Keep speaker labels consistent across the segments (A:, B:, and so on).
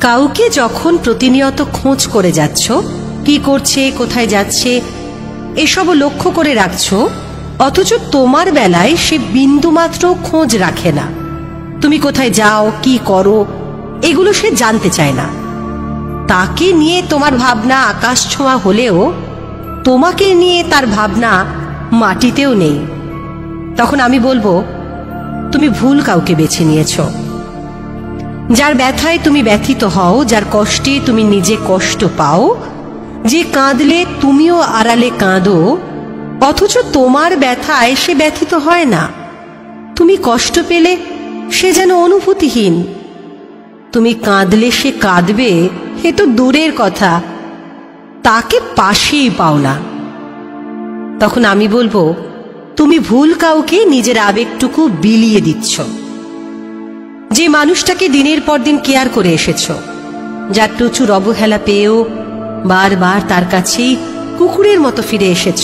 A: কাউকে যখন প্রতিনিয়ত খোঁজ করে যাচ্ছ, কি করছে, কোথায় যাচ্ছে, এসব লক্ষ্য করে রাখছ, অথচ তোমার বেলায় সে বিন্দুমাত্র খোঁজ রাখে না। তুমি কোথায় যাও, কি করো, এগুলো সে জানতে চায় না। তাকে নিয়ে তোমার ভাবনা আকাশ ছোঁয়া হলেও তোমাকে নিয়ে তার ভাবনা মাটিতেও নেই। তখন আমি বলবো, তুমি ভুল কাউকে বেছে নিয়েছ। যার ব্যথায় তুমি ব্যথিত হও, যার কষ্টে তুমি নিজে কষ্ট পাও, যে কাঁদলে তুমিও আড়ালে কাঁদো, অথচ তোমার ব্যথায় সে ব্যথিত হয় না। তুমি কষ্ট পেলে সে যেন অনুভূতিহীন, তুমি কাঁদলে সে কাঁদবে এ তো দূরের কথা, তাকে পাশেই পাও না। তখন আমি বলবো, তুমি ভুল কাউকে নিজের আবেগটুকু বিলিয়ে দিচ্ছ। যে মানুষটাকে দিনের পর দিন কেয়ার করে এসেছ, যার প্রচুর অবহেলা পেয়েও বারবার তার কাছেই কুকুরের মতো ফিরে এসেছ,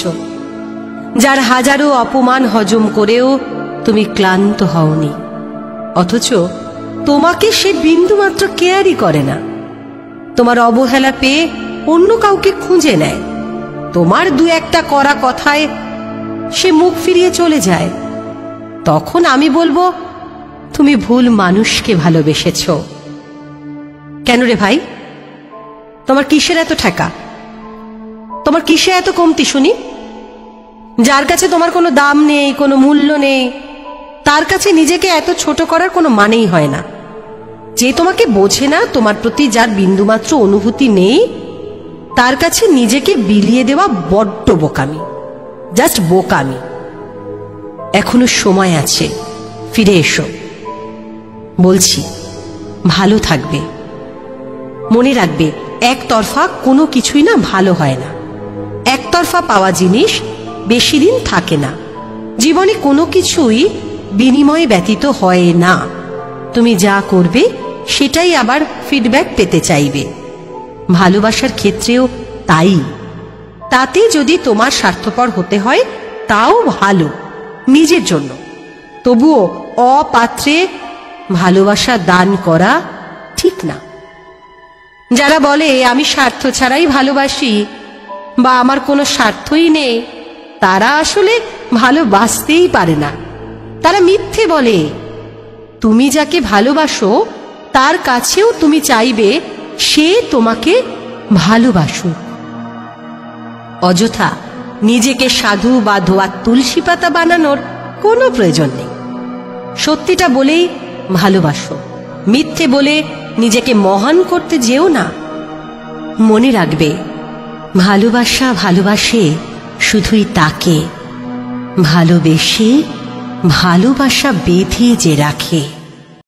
A: যার হাজারো অপমান হজম করেও তুমি ক্লান্ত হওনি, অথচ তোমাকে সে বিন্দুমাত্র কেয়ারই করে না। তোমার অবহেলা পেয়ে অন্য কাউকে খুঁজে নেয়, তোমার দু একটা করা কথায় সে মুখ ফিরিয়ে চলে যায়। তখন আমি বলবো, তুমি ভুল মানুষকে ভালোবেসেছ। কেন রে ভাই, তোমার কিসের এত ঠেকা, তোমার কিসে এত কমতি শুনি? যার কাছে তোমার কোনো দাম নেই, কোনো মূল্য নেই, তার কাছে নিজেকে এত ছোট করার কোনো মানেই হয় না। যে তোমাকে বোঝে না, তোমার প্রতি যার বিন্দুমাত্র অনুভূতি নেই, তার কাছে নিজেকে বিলিয়ে দেওয়া বড্ড বোকামি, জাস্ট বোকামি। এখনো সময় আছে, ফিরে এসো। বলছি, ভালো থাকবে। মনে রাখবে, একতরফা কোনো কিছুই না ভালো হয় না। একতরফা পাওয়া জিনিস বেশি দিন থাকে না। জীবনে কোনো কিছুই বিনিময়ে ব্যতীত হয় না। তুমি যা করবে সেটাই আবার ফিডব্যাক পেতে চাইবে। ভালোবাসার ক্ষেত্রেও তাই। তাতে যদি তোমার স্বার্থপর হতে হয় তাও ভালো, নিজের জন্য। তবুও অপাত্রে ভালোবাসা দান করা ঠিক না। যারা বলে আমি স্বার্থ ছাড়াই ভালোবাসি বা আমার কোনো স্বার্থই নেই, তারা আসলে ভালোবাসতেই পারে না। তারা মিথ্যে বলে। তুমি যাকে ভালোবাসো তার কাছেও তুমি চাইবে সে তোমাকে ভালোবাসুক। অযথা নিজেকে সাধু বা ধোয়া তুলসী পাতা বানানোর কোনো প্রয়োজন নেই। সত্যিটা বলেই ভালোবাসো, মিথ্যে বলে নিজেকে মহান করতে যেও না। মনে রাখবে, ভালোবাসা ভালোবাসে শুধুই তাকে, ভালোবেসে ভালোবাসা বেঁধে যে রাখে।